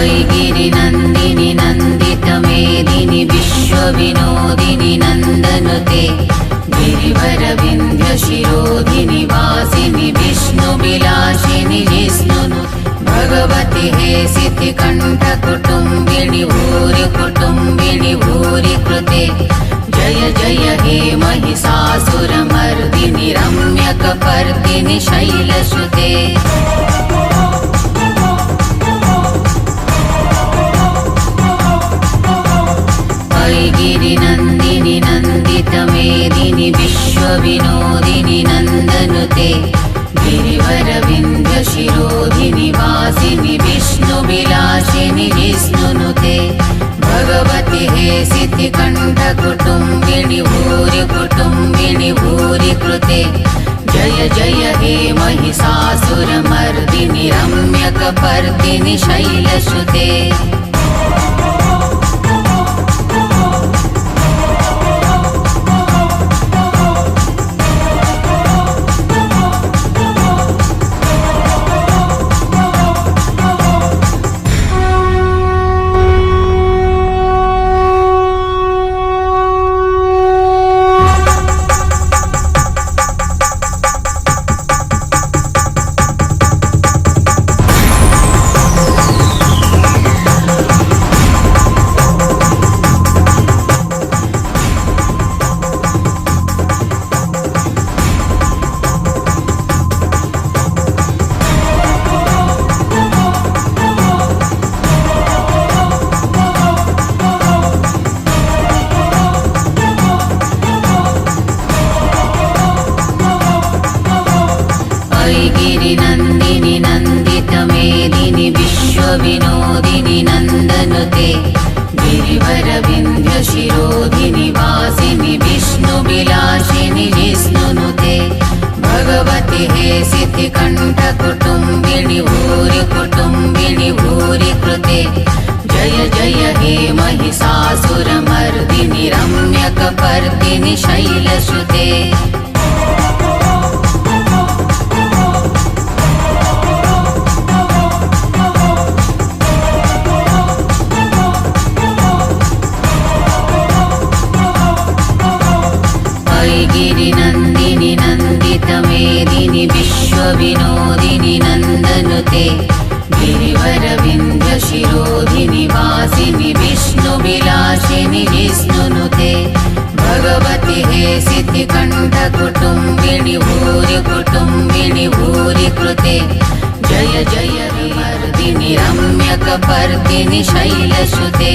ऐगिरिनन्दिनि नन्दितमेदिनि विश्वविनोदिनि नन्दनुते गिरिवरविन्ध्यशिरोधिनि वासिनि विष्णुविलासिनि जिष्णुनुते भगवति हे सिद्धिकण्ठकुटुम्बिनि भूरि कुटुम्बिनि भूरि कृते जय जय हे महिषासुरमर्दिनि रम्यकपर्दिनि शैलसुते ऐगिरिनन्दिनि नन्दितमेदिनि विश्वविनोदिनि नन्दनुते गिरिवरविन्ध्यशिरोधिनि वासिनि विष्णुविलासिनि जिष्णुनुते भगवति हे सिद्धिकण्ठकुटुम्बिनि भूरि कुटुम्बिनि भूरि कृते जय जय हे महिषासुरमर्दिनि रम्यकपर्दिनि शैलसुते ऐगिरिनन्दिनि नन्दितमेदिनि विश्वविनोदिनि नन्दनुते गिरिवरविन्ध्यशिरोधिनि वासिनि विष्णुविलासिनि जिष्णुनुते भगवति हे सिद्धिकण्ठकुटुम्बिनि भूरि कुटुम्बिनि भूरि कृते जय जय हे महिषासुरमर्दिनि रम्यकपर्दिनि शैलसुते ऐगिरिनन्दिनि नन्दितमेदिनि विश्वविनोदिनि नन्दनुते गिरिवरविन्ध्यशिरोधिनि वासिनि विष्णुविलासिनि जिष्णुनुते भगवति हे सिद्धिकण्ठकुटुम्बिनि भूरि कुटुम्बिनि भूरि कृते जय जय हे मर्दिनि रम्यकपर्दिनि शैलसुते